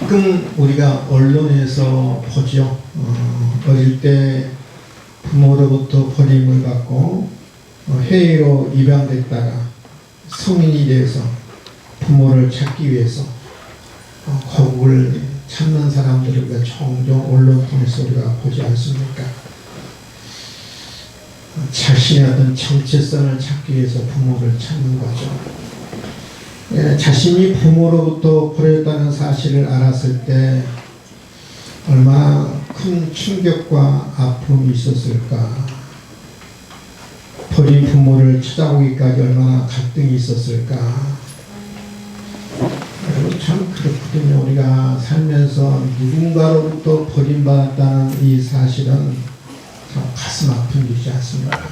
가끔 우리가 언론에서 보죠. 어릴 때 부모로부터 버림을 받고 해외로 입양됐다가 성인이 돼서 부모를 찾기 위해서 거국을 찾는 사람들을 우리가 종종 언론 통해서 우리가 보지 않습니까? 자신의 어떤 정체성을 찾기 위해서 부모를 찾는 거죠. 자신이 부모로부터 버렸다는 사실을 알았을 때 얼마나 큰 충격과 아픔이 있었을까. 버린 부모를 찾아오기까지 얼마나 갈등이 있었을까. 여러분 참 그렇거든요. 우리가 살면서 누군가로부터 버림받았다는 이 사실은 참 가슴 아픈 일이지 않습니까?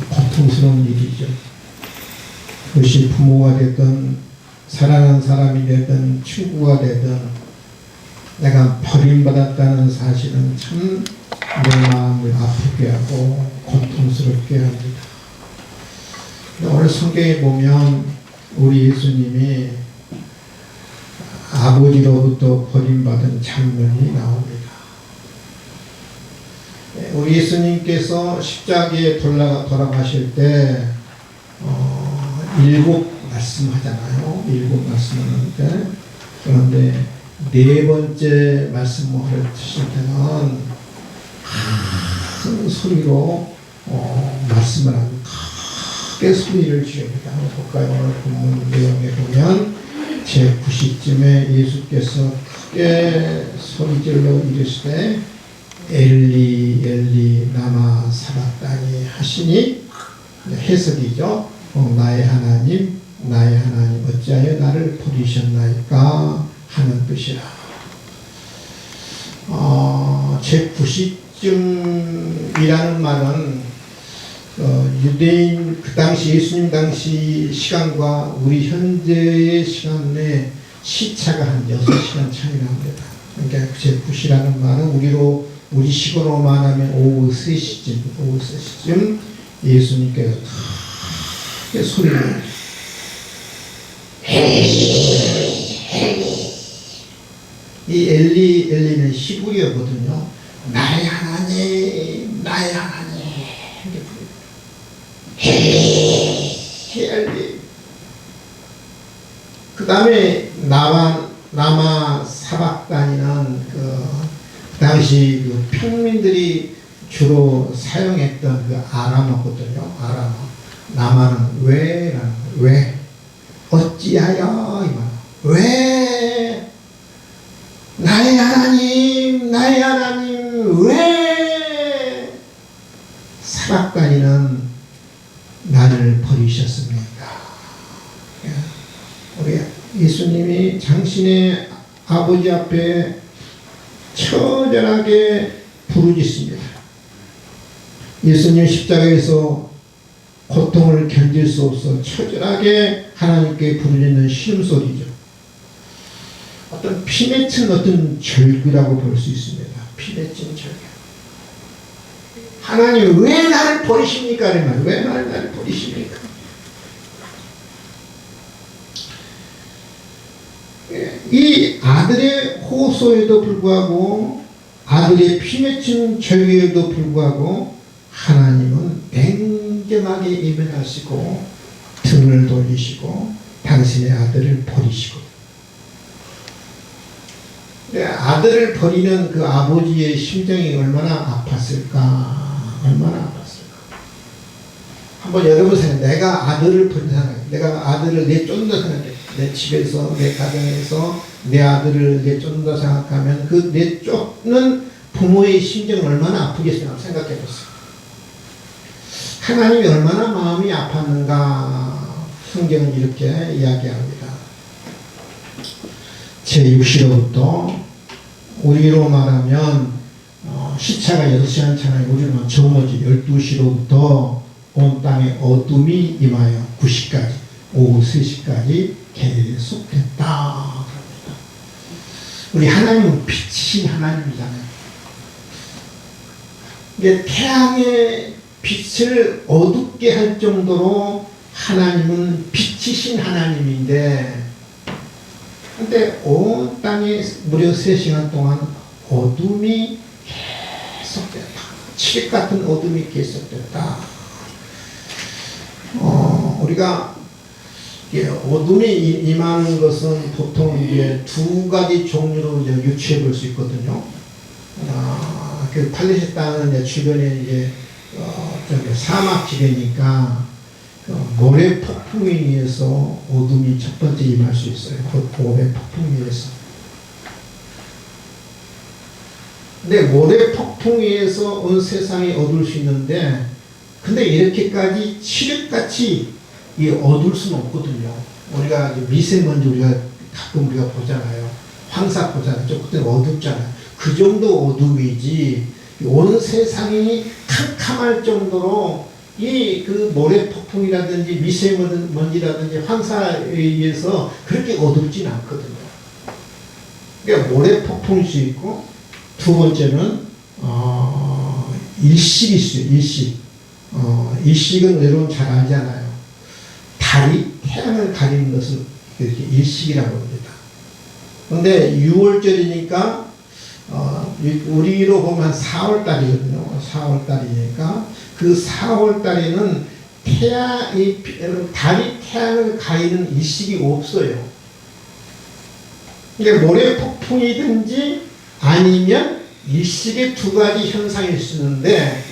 고통스러운 일이죠. 그것이 부모가 되든 사랑하는 사람이 되든 친구가 되든 내가 버림받았다는 사실은 참 내 마음을 아프게 하고 고통스럽게 합니다. 오늘 성경에 보면 우리 예수님이 아버지로부터 버림받은 장면이 나옵니다. 우리 예수님께서 십자가에 돌아가실 때 7 말씀하잖아요. 7 말씀하는데, 그런데 4번째 말씀을 하실 때는 큰 소리로 말씀을 하고 크게 소리를 지릅니다. 볼까요? 오늘 본문 내용에 보면 제9시쯤에 예수께서 크게 소리질러 이르시되 엘리 엘리 라마 사박다니 하시니, 해석이죠. 나의 하나님 어찌하여 나를 버리셨나이까 하는 뜻이라. 제9시쯤이라는 말은 유대인 그 당시 예수님 당시 시간과 우리 현재의 시간의 시차가 한 6시간 차이나 합니다. 그러니까 제9시라는 말은 우리 시간으로 말하면 오후 3시쯤 예수님께서 크게 소리를 이 엘리는 히브리어거든요. 나의 하나님 엘리. 그 다음에 라마 사박다니는 그 당시 그 평민들이 주로 사용했던 그 아람어거든요. 아람어. 라마는 왜 어찌하여 이 말. 왜 나의 하나님 왜 사박다니는 나를 버리셨습니까? 우리 예수님이 당신의 아버지 앞에 처절하게 부르짖습니다. 예수님 십자가에서 고통을 견딜 수 없어 처절하게 하나님께 부르짖는 신음소리죠. 어떤 피 맺힌 어떤 절규라고 볼 수 있습니다. 피 맺힌 절규. 하나님 왜 나를 버리십니까? 왜 나를 버리십니까? 이 아들의 호소에도 불구하고, 아들의 피 맺힌 절규에도 불구하고 하나님은 냉정하게 이별하시고 등을 돌리시고 당신의 아들을 버리시고, 아들을 버리는 그 아버지의 심정이 얼마나 아팠을까. 한번 여러분 생각해. 내가 아들을 버린 사람, 내가 아들을 내쫓는다 생각해. 내 집에서, 내 가정에서 내 아들을 내쫓는다 생각하면 그 내쫓는 부모의 심정은 얼마나 아프겠어요. 생각해 보세요. 하나님이 얼마나 마음이 아팠는가. 성경은 이렇게 이야기합니다. 제6시로부터 우리로 말하면 시차가 6시간 차라리 우리로 말하면 정오지 12시로부터 온 땅에 어둠이 임하여 9시까지 오후 3시까지 계속됐다. 우리 하나님은 빛이신 하나님이잖아요. 이게 태양의 빛을 어둡게 할 정도로 하나님은 빛이신 하나님인데, 근데 온 땅이 무려 3시간 동안 어둠이 계속됐다. 칠흑 같은 어둠이 계속됐다. 우리가 어둠이 임하는 것은 보통 이제 두 가지 종류로 이제 유추해 볼 수 있거든요. 그 팔레스타인은 주변에 이제 사막 지대니까 모래 폭풍에 의해서 어둠이 첫 번째 임할 수 있어요. 그 모래 폭풍에 의해서. 근데 모래 폭풍에 의해서 온 세상이 어두울 수 있는데, 근데 이렇게까지 칠흑같이 어두울 수는 없거든요. 우리가 미세먼지 가끔 우리가 보잖아요. 황사 보잖아요. 그때 어둡잖아요. 그 정도 어둠이지 온 세상이 캄캄할 정도로 그 모래 폭풍이라든지 미세먼지라든지 황사에 의해서 그렇게 어둡진 않거든요. 그러니까 모래 폭풍일 수 있고, 두 번째는 일식이 있어요. 일식. 일식은 여러분 잘 알잖아요. 달이 태양을 가리는 것을 이렇게 일식이라고 합니다. 근데 6월절이니까 우리로 보면 4월달이거든요. 4월달이니까 그 4월달에는 달이 태양을 가리는 일식이 없어요. 그러니까 모래 폭풍이든지 아니면 일식의 두 가지 현상일 수 있는데,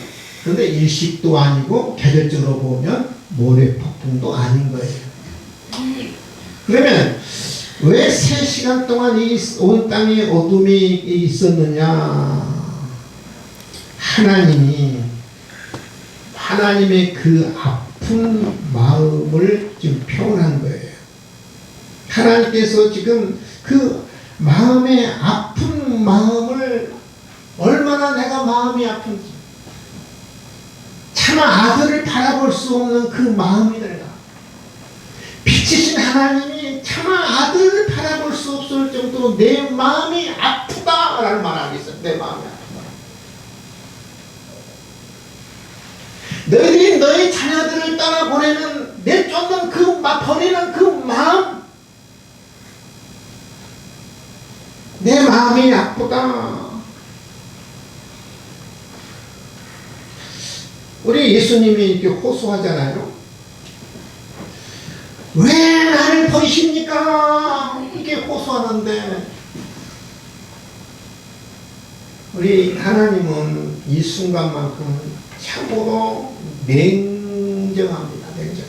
그런데 일식도 아니고 계절적으로 보면 모래 폭풍도 아닌 거예요. 그러면 왜 3시간 동안 이 온 땅에 어둠이 있었느냐? 하나님의 그 아픈 마음을 지금 표현한 거예요. 하나님께서 지금 그 마음의 아픈 마음을, 얼마나 내가 마음이 아픈지, 차마 아들을 바라볼 수 없는 그 마음이더라. 빛이신 하나님이 차마 아들을 바라볼 수 없을 정도로 내 마음이 아프다라는 말을 하고 있어요. 내 마음이 아프다. 너희들이 너희 자녀들을 떠나보내는, 내쫓는 버리는 그 마음, 내 마음이 아프다. 우리 예수님이 이렇게 호소하잖아요. 왜 나를 버리십니까? 이렇게 호소하는데, 우리 하나님은 이 순간만큼 참으로 냉정합니다. 냉정.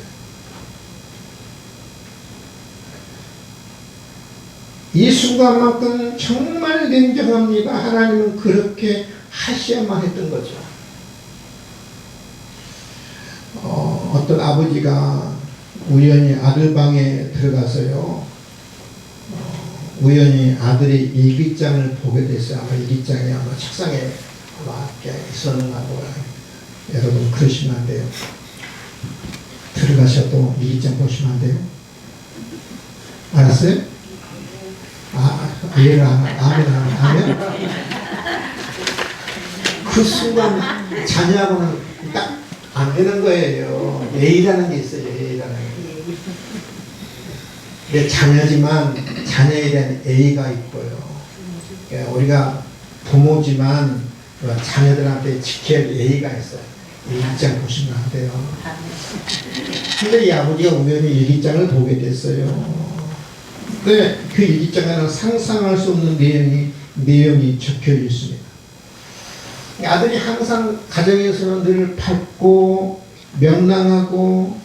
이 순간만큼 정말 냉정합니다. 하나님은 그렇게 하셔야만 했던 거죠. 어떤 아버지가 우연히 아들 방에 들어가서요, 우연히 아들의 일기장을 보게 됐어요. 아마 일기장이 아마 책상에 이렇게 있었는가 봐요. 여러분 그러시면 안 돼요. 들어가셔도 일기장 보시면 안 돼요. 알았어요? 이해를 안 하면 그 순간 자녀하고는 딱 안 되는 거예요. 예의라는 게 있어요. 예의라는 게. 내 자녀지만 자녀에 대한 예의가 있고요. 그러니까 우리가 부모지만 자녀들한테 지켜야 할 예의가 있어요. 일기장 보시면 안 돼요. 근데 이 아버지가 우연히 일기장을 보게 됐어요. 근데 그 일기장에는 상상할 수 없는 내용이 적혀 있습니다. 아들이 항상 가정에서는 늘 밝고 명랑하고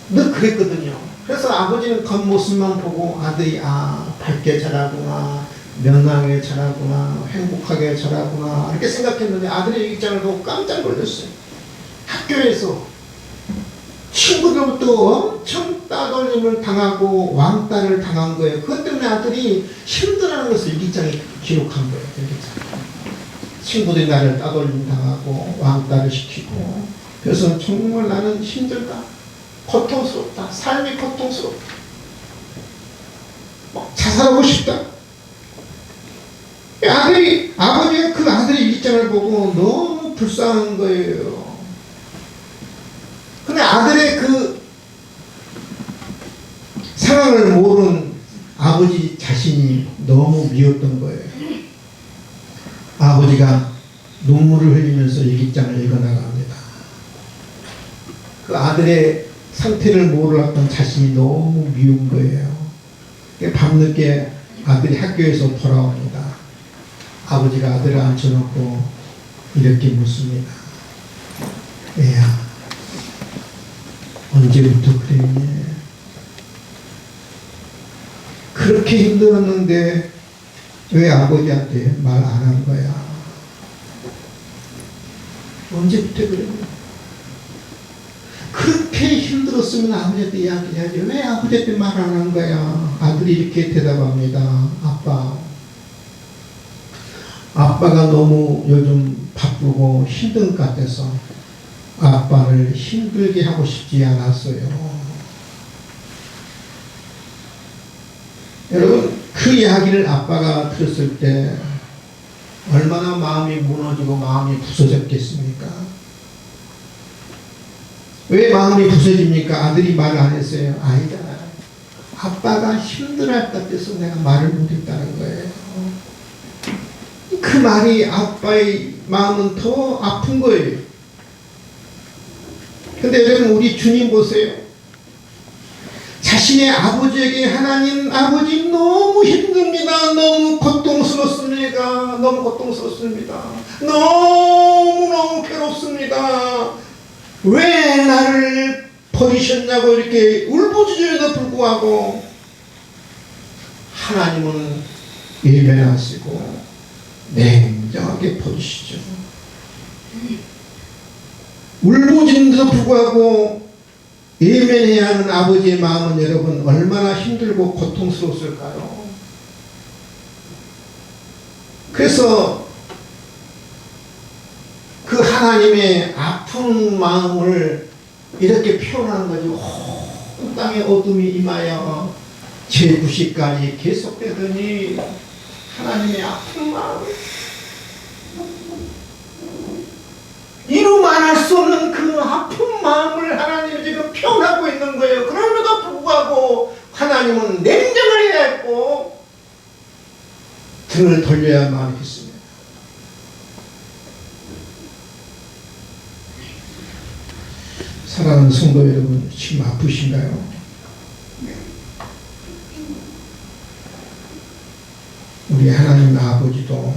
늘 그랬거든요. 그래서 아버지는 겉모습만 보고 아들이 밝게 자라구나, 명랑하게 자라구나, 행복하게 자라구나 이렇게 생각했는데, 아들의 일기장을 보고 깜짝 놀랐어요. 학교에서 친구들부터 엄청 따돌림을 당하고 왕따를 당한 거예요. 그것 때문에 아들이 힘들어하는 것을 일기장에 기록한 거예요. 친구들이 나를 따돌림 당하고 왕따를 시키고, 그래서 정말 나는 힘들다, 고통스럽다, 삶이 고통스럽다, 자살하고 싶다. 아버지가 그 아들의 일기장을 보고 너무 불쌍한 거예요. 근데 아들의 그 상황을 모르는 아버지 자신이 너무 미웠던 거예요. 아버지가 눈물을 흘리면서 일기장을 읽어나갑니다. 그 아들의 상태를 몰랐던 자신이 너무 미운 거예요. 밤늦게 아들이 학교에서 돌아옵니다. 아버지가 아들을 앉혀놓고 이렇게 묻습니다. 애야, 언제부터 그랬니? 그렇게 힘들었는데 왜 아버지한테 말 안 한 거야? 언제부터 그랬니? 그렇게 힘들었으면 아버지한테 이야기해야지. 왜 아버지한테 말 안 한 거야? 아들이 이렇게 대답합니다. 아빠가 너무 요즘 바쁘고 힘든 것 같아서 아빠를 힘들게 하고 싶지 않았어요. 여러분, 그 이야기를 아빠가 들었을 때 얼마나 마음이 무너지고 마음이 부서졌겠습니까? 왜 마음이 부서집니까? 아들이 말을 안 했어요. 아니다. 아빠가 힘들어할 것 같아서 내가 말을 못했다는 거예요. 그 말이 아빠의 마음은 더 아픈 거예요. 근데 여러분, 우리 주님 보세요. 자신의 아버지에게 하나님 아버지 너무 힘듭니다. 너무 고통스럽습니다. 너무 고통스럽습니다. 너무너무 괴롭습니다. 왜 나를 버리셨냐고 이렇게 울부짖음에도 불구하고 하나님은 예배하시고 냉정하게 버리시죠. 울부짖음에도 불구하고 예면해야 하는 아버지의 마음은 여러분 얼마나 힘들고 고통스러웠을까요? 그래서 그 하나님의 아픈 마음을 이렇게 표현하는 거죠. 온 땅에 어둠이 임하여 제9시까지 계속되더니 하나님의 아픈 마음, 이루 말할 수 없는 그 아픈 마음을 하나님이 지금 표현하고 있는 거예요. 그럼에도 불구하고 하나님은 냉정을 해야 했고 등을 돌려야만 했습니다. 사랑하는 성도 여러분, 지금 아프신가요? 우리 하나님 아버지도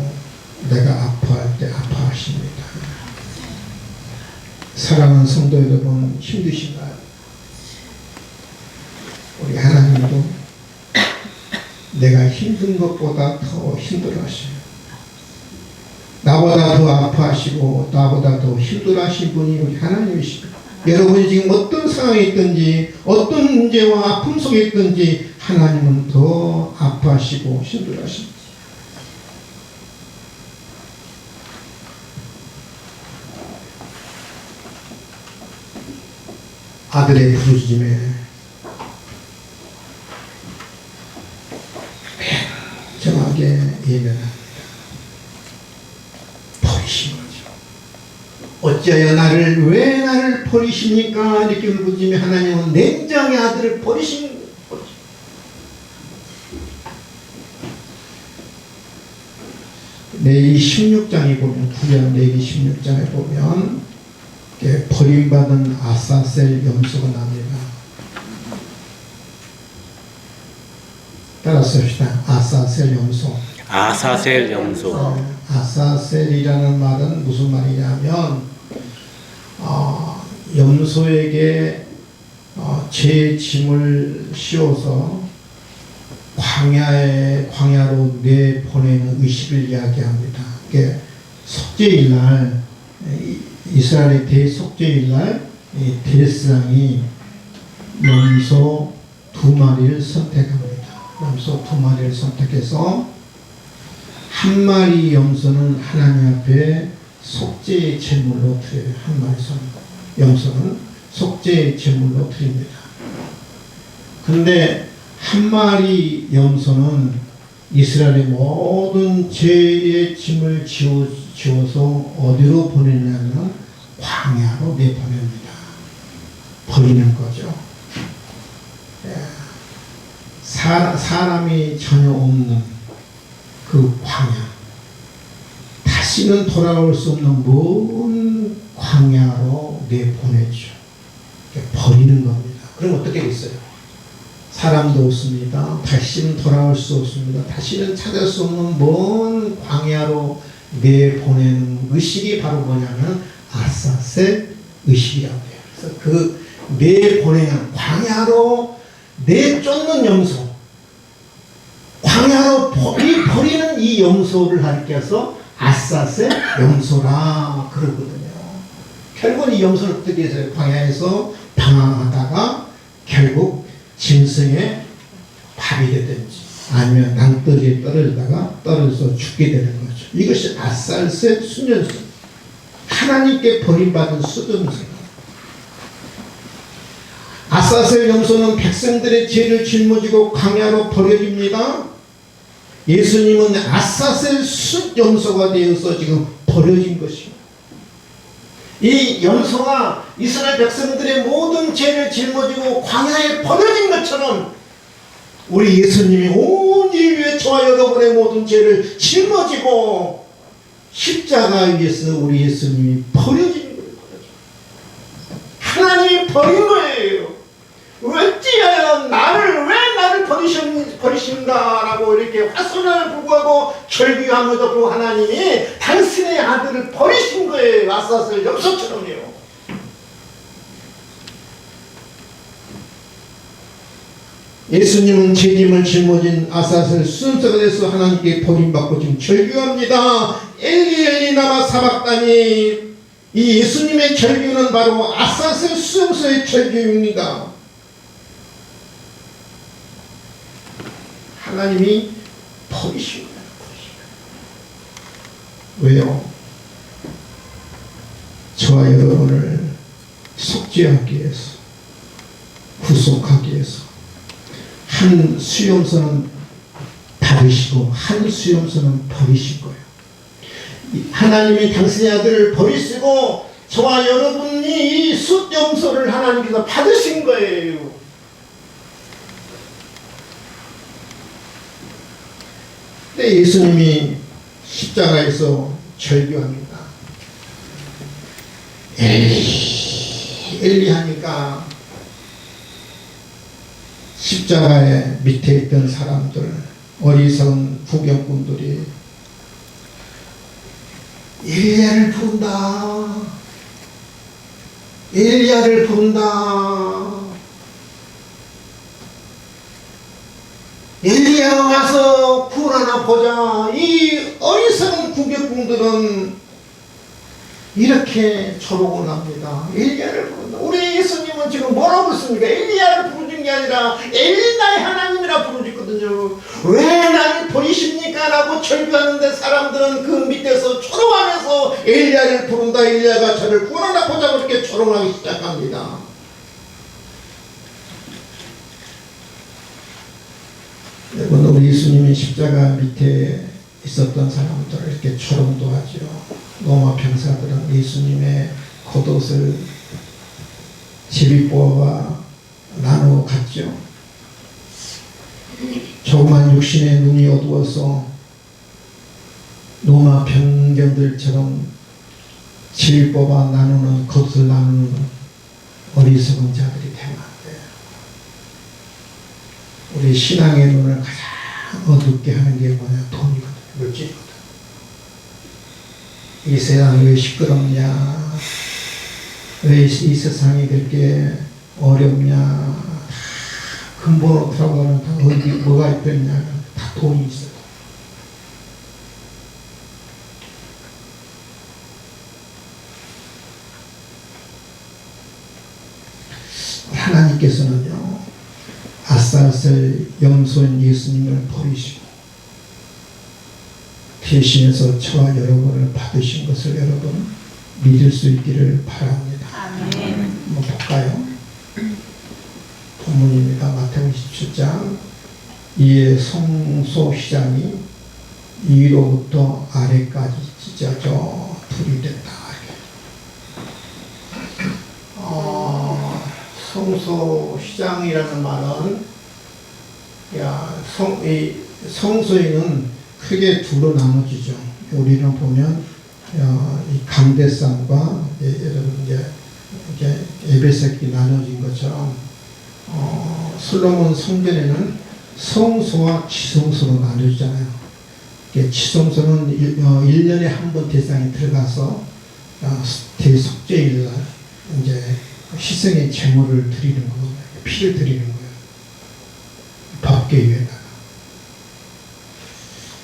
내가 아파할 때 아파하십니다. 사랑하는 성도 여러분, 힘드신가요? 우리 하나님도 내가 힘든 것보다 더 힘들어하셔요. 나보다 더 아파하시고 나보다 더 힘들어하신 분이 우리 하나님이십니다. 여러분이 지금 어떤 상황에 있든지 어떤 문제와 아픔 속에 있든지 하나님은 더 아파하시고 힘들어하십니다. 아들의 부르짖음에 정하게 예면합니다. 버리신 거죠. 어찌하여 왜 나를 버리십니까? 이렇게 울부짖으며 하나님은 냉정히 아들을 버리신 거죠. 레위 16장에 보면, 구약 레위 16장에 보면 버림받은 아사셀 염소가 납니다. 따라서 합시다. 아사셀 염소. 아사셀 염소. 아사셀이라는 말은 무슨 말이냐면 염소에게 제 짐을 씌워서 광야로 내보내는 의식을 이야기합니다. 속죄일날, 이스라엘의 대속죄일날 대제사장이 염소 2마리를 선택합니다. 염소 2마리를 선택해서 한 마리 염소는 하나님 앞에 속죄의 제물로 드려요. 한 마리 염소는 속죄의 제물로 드립니다. 근데 한 마리 염소는 이스라엘의 모든 죄의 짐을 지워서 어디로 보내냐면 광야로 내보냅니다. 버리는 거죠. 사람이 전혀 없는 그 광야, 다시는 돌아올 수 없는 먼 광야로 내보내죠. 버리는 겁니다. 그럼 어떻게 됐어요? 사람도 없습니다. 다시는 돌아올 수 없습니다. 다시는 찾을 수 없는 먼 광야로 내보내는 의식이 바로 뭐냐면 아사셀 의식이라고 해요. 그래서 그 내보내는 광야로 내쫓는 염소, 광야로 버리는 이 염소를 가리켜서 아사셀 염소라 그러거든요. 결국은 이 염소는 어떻게 해서 광야에서 방황하다가 결국 짐승의 밥이 되든지 아니면 낭떠러지에 떨어져서 죽게 되는 거죠. 이것이 아사셀 순전수, 하나님께 버림받은 수동생. 아사셀 염소는 백성들의 죄를 짊어지고 광야로 버려집니다. 예수님은 아사셀 숫 염소가 되어서 지금 버려진 것입니다. 이 염소가 이스라엘 백성들의 모든 죄를 짊어지고 광야에 버려진 것처럼 우리 예수님이 온 인류의 저와 여러분의 모든 죄를 짊어지고 십자가 위에서 우리 예수님이 버려진 거예요. 하나님이 버린 거예요. 어찌하여 왜 나를 버리신가라고 이렇게 화소연을 불구하고 절규함에도 불구하고 하나님이 당신의 아들을 버리신 거예요. 아사셀 염소처럼요. 예수님은 죄짐을 짊어진 아사셀 순서가 돼서 하나님께 버림받고 지금 절규합니다. 엘리 엘리 라마 사박다니. 이 예수님의 절규는 바로 아사셀 순서의 절규입니다. 하나님이 버리신 거예요. 왜요? 저와 여러분을 속죄하기 위해서, 구속하기 위해서 한 수염소는 받으시고 한 수염소는 버리신 거예요. 하나님이 당신의 아들을 버리시고 저와 여러분이 이 숫염소를 하나님께서 받으신 거예요. 근데 예수님이 십자가에서 절규합니다. 엘리 하니까 십자가의 밑에 있던 사람들, 어리석은 구경꾼들이 엘리야를 부른다. 엘리야를 부른다. 엘리야가 와서 구원하나 보자. 이 어리석은 구경꾼들은 이렇게 조롱을 합니다. 엘리야를 부른다. 우리 예수님은 지금 뭐라고 그랬습니까? 엘리야를 부르는 게 아니라 엘리 나의 하나님이라 부르셨거든요. 왜 나를 버리십니까? 라고 절규하는데 사람들은 그 밑에서 조롱하면서 엘리야를 부른다. 엘리야가 저를 구원하나 보자고 이렇게 조롱하기 시작합니다. 여러분, 우리 예수님이 십자가 밑에 있었던 사람들을 이렇게 조롱도 하죠. 로마 병사들은 예수님의 겉옷을 제비 뽑아 나누어 갔죠. 조그만 육신의 눈이 어두워서 로마 병정들처럼 제비 뽑아 나누는 겉을 나누는 어리석은 자들이 되면 안 돼요. 우리 신앙의 눈을 가장 어둡게 하는 게 뭐냐? 돈이거든, 물질이거든. 이 세상이 왜 시끄럽냐? 왜 이 세상이 그렇게 어렵냐? 다 근본으로 들어가면 다 어디 뭐가 있겠냐? 다 돈이 있어요. 하나님께서는요, 아사셀 염소인 예수님을 버리시고 대신해서 저와 여러분을 받으신 것을 여러분 믿을 수 있기를 바랍니다. 아멘. 한번 볼까요? 본문입니다. 마태복음 17장. 이에 성소시장이 위로부터 아래까지 찢어져 불이 됐다. 성소시장이라는 말은 이 성소에는 크게 두로 나눠지죠. 우리는 보면 이 강대상과 여러분 이제 에베색이 나눠진 것처럼 솔로몬 성전에는 성소와 지성소로 나눠지잖아요. 지성소는 1년에 한 번 대상이 들어가서 대속죄일 날 이제 희생의 제물을 드리는 거예요. 피를 드리는 거예요. 법궤위에다가.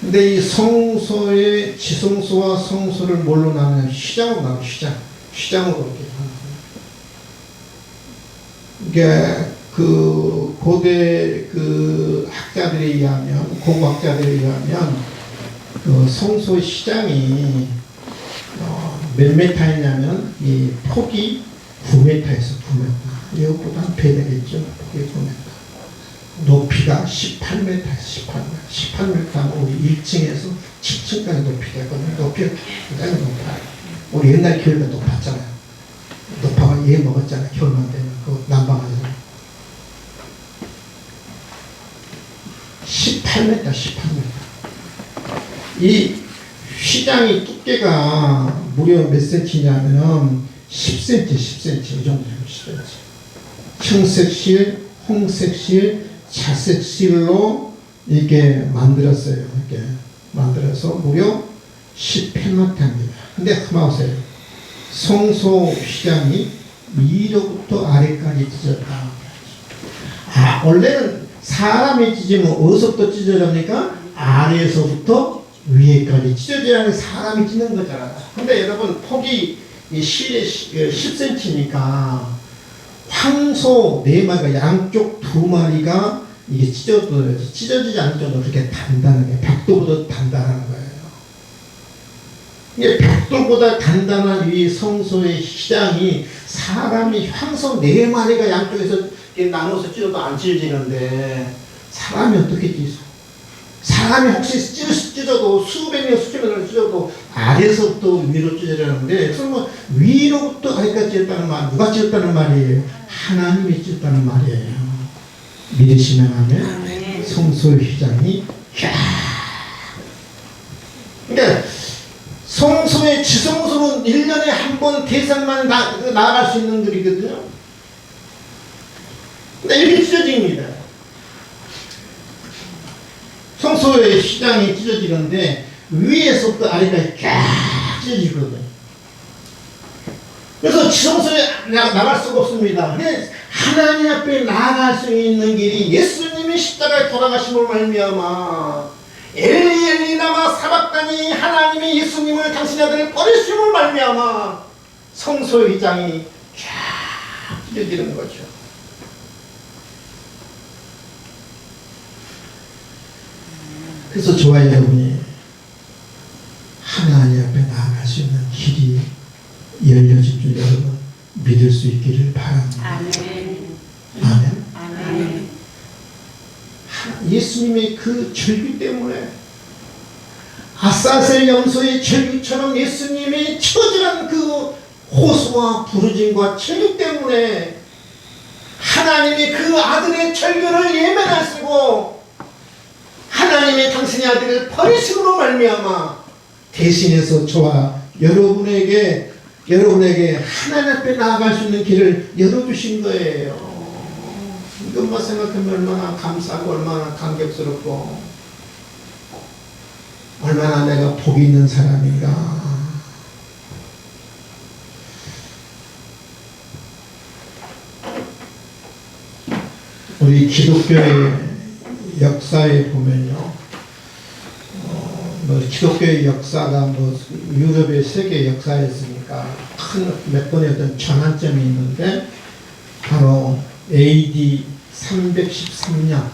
근데 이 성소의 지성소와 성소를 뭘로 나누냐면 휘장으로 나눠요. 휘장으로 이렇게 하는 거예요. 이게 그 고대 그 학자들에 의하면, 고고학자들에 의하면 그 성소 휘장이 몇 메타였냐면 이 폭이 9m에서 9m. 이것보다 한 배 되겠죠. 폭이 9m. 높이가 18m에서 18m. 18m면 우리 1층에서 7층까지 높이 되거든요. 높이가 굉장히 높아요. 우리 옛날 겨울에 높았잖아요. 높아가 얘 먹었잖아요. 겨울만 되면 그 난방하잖아요. 18m, 18m. 이 휘장이 두께가 무려 몇 cm냐면 10cm, 10cm 이 정도 되면 10cm. 청색실, 홍색실, 자색실로 이렇게 만들었어요. 이렇게 만들어서 무려 10페노트입니다. 근데 한번 보세요. 성소 휘장이 위로부터 아래까지 찢어졌다. 원래는 사람이 찢으면 어디서부터 찢어집니까? 아래에서부터 위에까지 찢어져야 사람이 찢는 거잖아요. 근데 여러분 폭이 이 실에 10cm니까 황소 4마리가 양쪽 2마리가 이게 찢어지지 않을 정도로 그렇게 단단하게 벽돌보다 단단한 거예요. 이게 벽돌보다 단단한 이 성소의 휘장이 사람이 황소 4마리가 양쪽에서 나눠서 찢어도 안 찢어지는데 사람이 어떻게 찢어? 사람이 혹시 찢어도 수백 명, 수천 명을 찢어도 아래서부터 위로 찢어지는데 그럼 위로부터 아래까지 찢었다는 말, 누가 찢었다는 말이에요? 하나님이 찢었다는 말이에요. 믿으시면 하면 성소의 휘장이 그러니까 성소의 지성소는 1년에 한 번 대상만 나아갈 수 있는 글이거든요. 근데 이렇게 찢어집니다. 성소의 휘장이 찢어지는데 위에서부터 아래까지 쫙 찢어지거든요. 그래서 지성소에 나갈 수가 없습니다. 하나님 앞에 나아갈 수 있는 길이 예수님이 십자가에 돌아가심으로 말미암아 엘리 엘리 라마 사박다니 하나님이 예수님을 당신의 아들을 버리심으로 말미암아 성소의 휘장이 쫙 찢어지는 거죠. 그래서 저와 여러분이 하나님 앞에 나아갈 수 있는 길이 열려진 줄 여러분 믿을 수 있기를 바랍니다. 아멘. 아멘. 아멘. 예수님의 그 절규 때문에 아사셀 염소의 절규처럼 예수님이 처절한 그 호소와 부르짖음과 절규 때문에 하나님이 그 아들의 절규를 예면하시고 하나님이 당신의 아들을 버리심으로 말미암아 대신해서 저와 여러분에게 하나님 앞에 나아갈 수 있는 길을 열어주신 거예요. 이것만 생각하면 얼마나 감사하고 얼마나 감격스럽고 얼마나 내가 복이 있는 사람인가. 우리 기독교의 역사에 보면요, 기독교의 역사가 유럽의 세계 역사였으니까 큰 몇 번의 어떤 전환점이 있는데 바로 AD 313년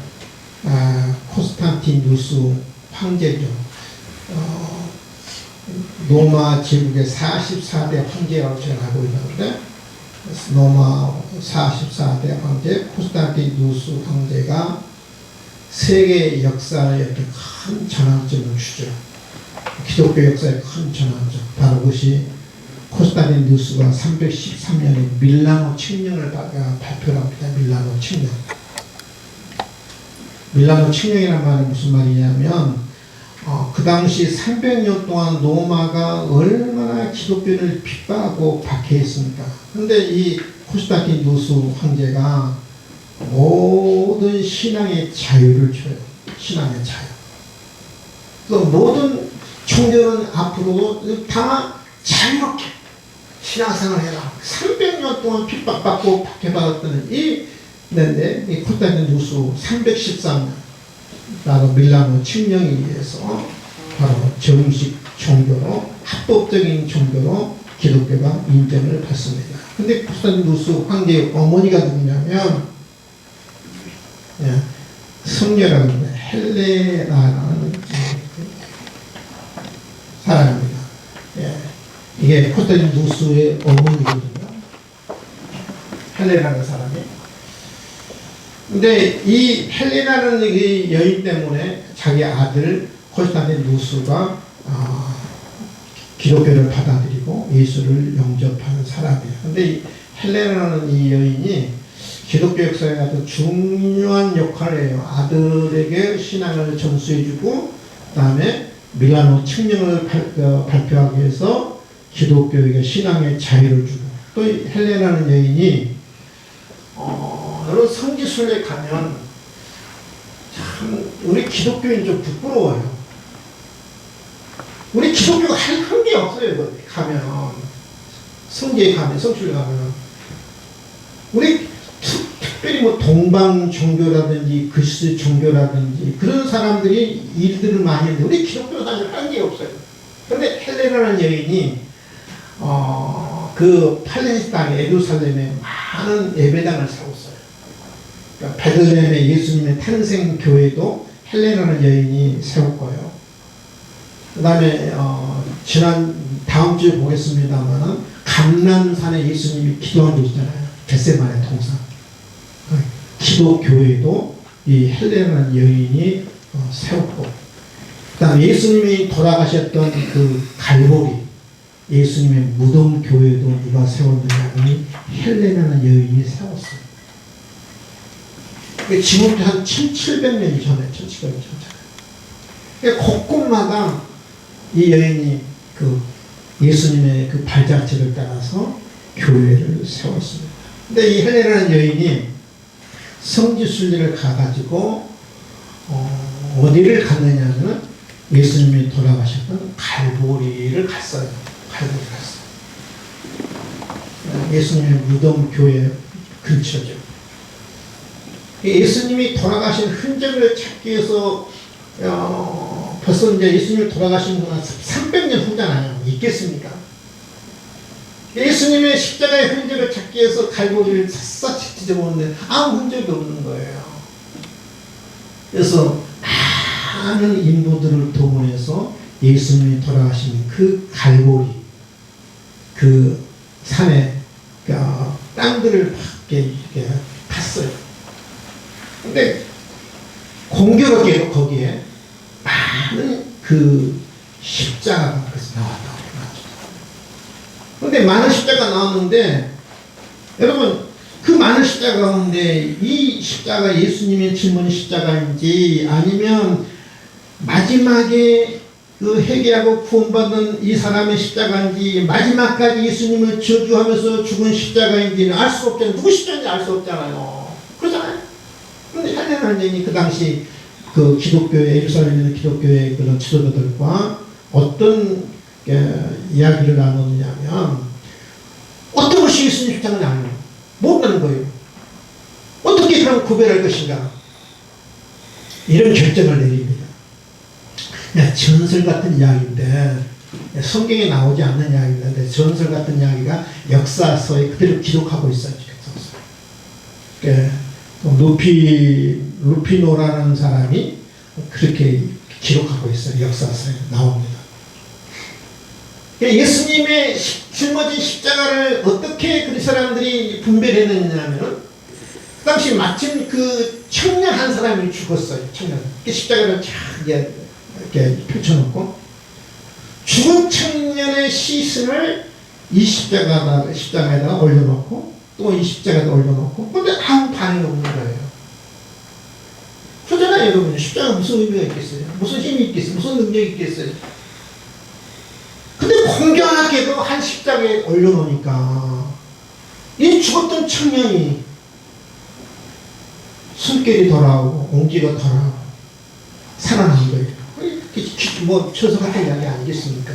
코스탄티누스 황제죠. 로마 제국의 44대 황제라고 제가 알고 있는데 로마 44대 황제 코스탄티누스 황제가 세계 역사에 이렇게 큰 전환점을 주죠. 기독교 역사의 큰 전환점. 바로 그것이 코스탄티누스가 313년에 밀라노 칙령을 발표합니다. 밀라노 칙령. 밀라노 칙령이라는 말은 무슨 말이냐면 그 당시 300년 동안 로마가 얼마나 기독교를 핍박하고 박해했습니까? 근데 이 콘스탄티누스 황제가 모든 신앙의 자유를 줘요. 신앙의 자유. 그래서 모든 종교는 앞으로 다 자유롭게 신앙생활 해라. 300년 동안 핍박받고 박해받았던 이 콘스탄티누스 313년 나로 밀라노 칙령에 의해서 바로 정식 종교로 합법적인 종교로 기독교가 인정을 받습니다. 근데 콘스탄티누스 황제의 어머니가 누구냐면 성녀라는 헬레나라는 사람입니다. 이게 콘스탄티누스의 어머니거든요. 헬레나라는 사람이. 근데 이 헬레나라는 이 여인 때문에 자기 아들 콘스탄티누스가 기독교를 받아들이고 예수를 영접하는 사람이에요. 근데 이 헬레나라는 이 여인이 기독교 역사에 아주 중요한 역할을 해요. 아들에게 신앙을 전수해주고 그 다음에 밀라노 칙령을 발표하기 위해서 기독교에게 신앙의 자유를 주고 또 이 헬레나라는 여인이 여러분 성지순례 가면 참 우리 기독교인 좀 부끄러워요. 우리 기독교가 한 게 없어요. 가면 성지에 가면 성지순례 가면 우리 특별히 뭐 동방 종교라든지 그리스 종교라든지 그런 사람들이 일들을 많이 했는데 우리 기독교가 사실 한 게 없어요. 그런데 헬레나라는 여인이 그 팔레스타인 예루살렘에 많은 예배당을 세웠어요. 그러니까 베들레헴의 예수님의 탄생 교회도 헬레나라는 여인이 세웠고요. 그 다음에 다음 주에 보겠습니다만 감람산에 예수님이 기도한 곳 있잖아요. 겟세마네 동산. 기독교회도 이 헬레나라는 여인이 세웠고 그 다음에 예수님이 돌아가셨던 그 갈보리 예수님의 무덤 교회도 누가 세웠느냐면 헬레나라는 여인이 세웠어요. 지금부터 한 1700년 전에 1700년 전에 곳곳마다 이 여인이 그 예수님의 그 발자취를 따라서 교회를 세웠습니다. 근데 이 헬레나라는 여인이 성지순례를 가가지고 어디를 갔느냐면 예수님이 돌아가셨던 갈보리를 갔어요. 갈보리 갔어요. 예수님의 무덤 교회 근처죠. 예수님이 돌아가신 흔적을 찾기 위해서 벌써 이제 예수님이 돌아가신 건 300년 후잖아요. 있겠습니까? 예수님의 십자가의 흔적을 찾기 위해서 갈보리를 샅샅이 뒤져보는데 아무 흔적이 없는 거예요. 그래서 많은 인부들을 동원해서 예수님이 돌아가신 그 갈보리 그 산에 땅들을 막 이렇게 갔어요. 근데 공교롭게도 거기에 많은 그 십자가가 나왔다. 그런데 많은 십자가 나왔는데 여러분 그 많은 십자가 가운데 이 십자가 예수님의 짊은 십자가인지 아니면 마지막에 그 회개하고 구원받은 이 사람의 십자가인지 마지막까지 예수님을 저주하면서 죽은 십자가인지는 알 수 없잖아요. 누구 십자가인지 알 수 없잖아요. 그러잖아요. 그런데 헬레나라는 여인이 그 당시 그 기독교의 예루살렘에 있는 기독교의 그런 지도자들과 어떤 이야기를 나누느냐면 어떤 것이 예수님 십자가인지 알아요. 모르는 거예요. 어떻게 그럼 구별할 것인가? 이런 결정을 내립니다. 전설 같은 이야기인데 성경에 나오지 않는 이야기인데 전설 같은 이야기가 역사서에 그대로 기록하고 있어요. 루피노라는 사람이 그렇게 기록하고 있어요. 역사서에 나옵니다. 예수님의 짊어진 십자가를 어떻게 그 사람들이 분별해냈냐면 그 당시 마침 그 청년 한 사람이 죽었어요. 청년. 십자가를 쫙 이렇게 펼쳐놓고 죽은 청년의 시신을 이 십자가에다가 올려놓고 또 이 십자가에다 올려놓고 근데 아무 반응이 없는 거예요. 그러잖아요. 십자가 여러분, 십자가 무슨 의미가 있겠어요? 무슨 힘이 있겠어요? 무슨 능력이 있겠어요? 근데 공교하게도 한 십자가에 올려놓으니까 이 죽었던 청년이 숨결이 돌아오고 온기가 돌아오고 살아난 거예요. 뭐 처서 같은 이야기 아니겠습니까?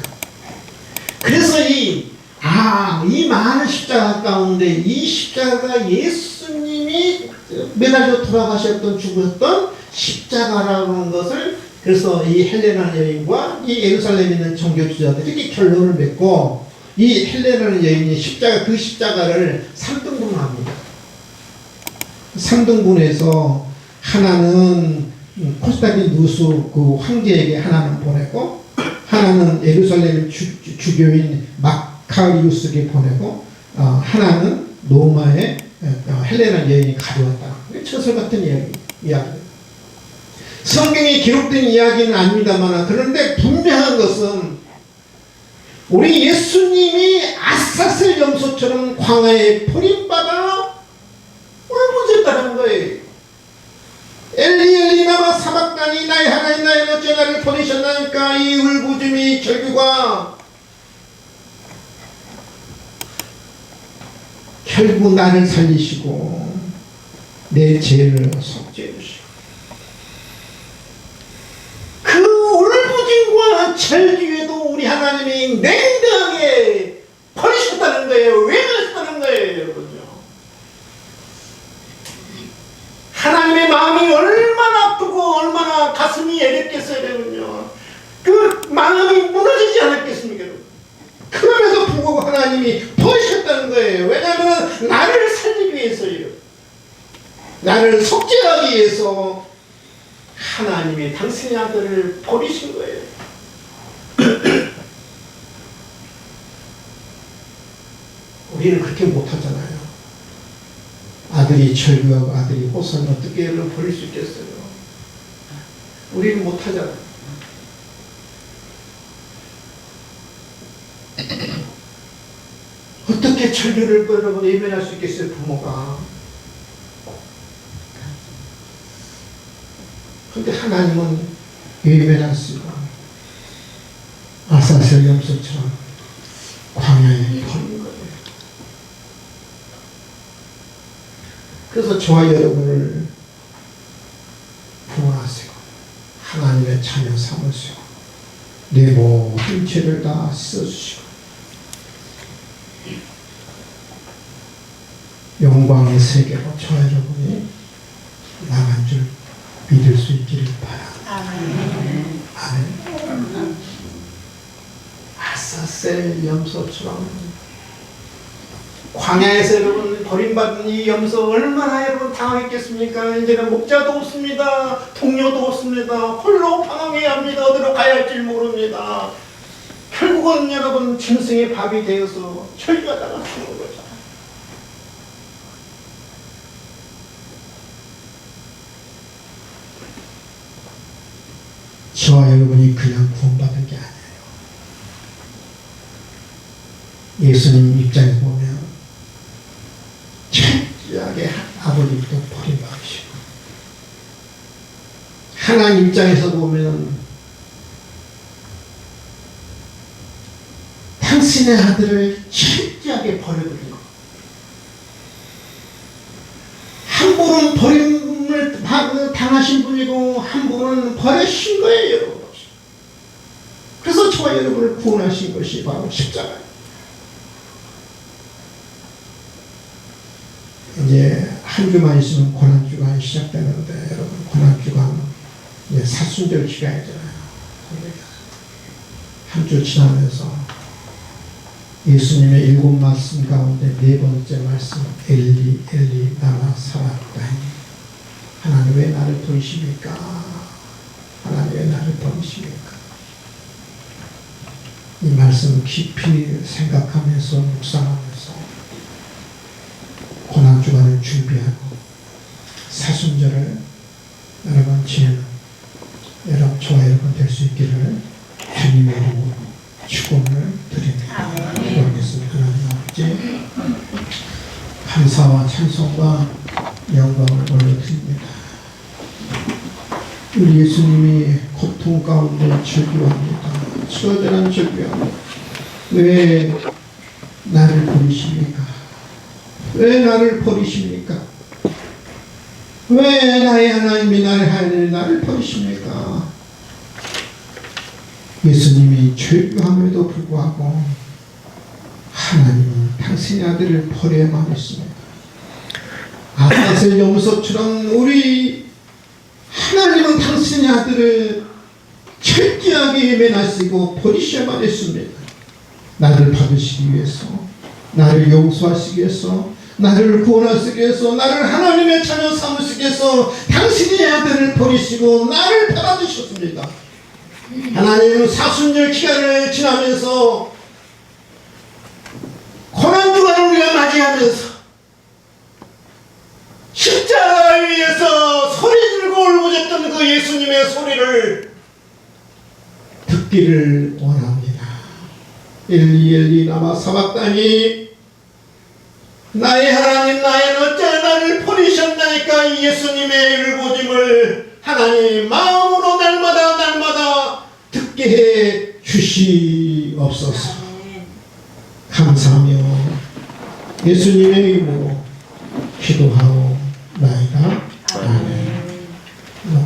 그래서 이 많은 십자가 가운데 이 십자가가 예수님이 매달려 돌아가셨던 죽으셨던 십자가라는 것을, 그래서 이 헬레나 여인과 이 예루살렘에 있는 종교주자들이 이렇게 결론을 맺고, 이 헬레나 여인이 그 십자가를 3등분을 합니다. 3등분해서 하나는 콘스탄티누스 그 황제에게 하나는 보내고, 하나는 예루살렘 주교인 마카리우스에게 보내고, 하나는 로마의 헬레나 여인이 가져왔다. 처설 같은 이야기. 성경에 기록된 이야기는 아닙니다만, 그런데 분명한 것은 우리 예수님이 아사셀 염소처럼 광야에 버림받아 울부짖었다는 거예요. 엘리 엘리 라마 사박다니 나의 하나님 나의 어찌 나를 버리셨나니까. 이 울부짖음이 결국 나를 살리시고 내 죄를 속죄해 주시고, 그 울부짖음과 절규에도 우리 하나님이 냉정하게 버리셨다는 거예요. 왜 그러셨다는 거예요, 여러분요? 하나님의 마음이 얼마나 아프고 얼마나 가슴이 애렸겠어요, 여러분요. 그 마음이 무너지지 않았겠습니까, 여러분? 그럼에도 불구하고 하나님이 버리셨다는 거예요. 왜냐하면 나를 살리기 위해서요. 나를 속죄하기 위해서 하나님이 당신의 아들을 버리신 거예요. 우리는 그렇게 못하잖아요. 아들이 절규하고 아들이 호소하면 어떻게 애를 버릴 수 있겠어요? 우리는 못하잖아요. 어떻게 절규를 여러분 예면할 수 있겠어요, 부모가? 근데 하나님은 예면할 수가, 아사셀 염소처럼 광야에 버린 거예요. 그래서 저와 여러분을 구원하시고 하나님의 자녀 삼으시고 내 모든 죄를 다 씻어주시고 영광의 세계로 저와 여러분이 나간 줄 믿을 수 있기를 바랍니다. 아멘. 아사셀 염소처럼 광야에서 여러분 버림받은 이 염소 얼마나 여러분 당황했겠습니까? 이제는 목자도 없습니다. 동료도 없습니다. 홀로 방황해야 합니다. 어디로 가야 할지 모릅니다. 결국은 여러분 짐승의 밥이 되어서 철가다가 죽는 거죠. 저와 여러분이 그냥 구원받은 게 아니에요. 예수님 입장에서 보면 철저하게 아버지부터 버림받으시고, 하나님 입장에서 보면 당신의 아들을 철저하게 버려버린 것. 한 분은 버림을 당하신 분이고 한 분은 버리신 거예요, 여러분. 그래서 저와 여러분을 구원하신 것이 바로 십자가예요. 이제 한 주만 있으면 고난주간이 시작되는데, 여러분 고난주간 이제 사순절 기간이잖아요. 한 주 지나면서 예수님의 7 말씀 가운데 4번째 말씀, 엘리 엘리 라마 사박다니, 하나님 왜 나를 버리십니까? 하나님 왜 나를 버리십니까? 이 말씀 깊이 생각하면서 묵상하면서 고난주간을 준비하고 사순절을 여러분 지내는 여러분, 저와 여러분 될 수 있기를 주님의 이름으로 축원을 드립니다. 기도하겠습니다. 하나님 아버지, 감사와 찬송과 영광을 올려드립니다. 우리 예수님이 고통 가운데 절규합니다. 처절한 절규합니다. 왜 나를 버리십니까? 왜 나를 버리십니까? 왜 나의 하나님이 나를 버리십니까? 예수님이 절규함에도 불구하고 하나님은 당신의 아들을 버려야만 했습니다. 아사셀 염소처럼 우리 하나님은 당신의 아들을 철저하게 매나시고 버리셔야만 했습니다. 나를 받으시기 위해서, 나를 용서하시기 위해서, 나를 구원하시기 위해서, 나를 하나님의 자녀 삼으시기 위해서 당신의 아들을 버리시고 나를 받아주셨습니다. 하나님은 사순절 기간을 지나면서 고난주간을 우리가 맞이하면서 십자가 위에서 소리 지르고 울부짖던 그 예수님의 소리를 듣기를 원합니다. 엘리 엘리 라마 사박다니, 나의 하나님 나의 어찌 나를 버리셨나이까. 이 예수님의 울부짖음을 하나님 마음으로 날마다 듣게 해 주시옵소서. 감사하며 예수님의 이름으로 기도하오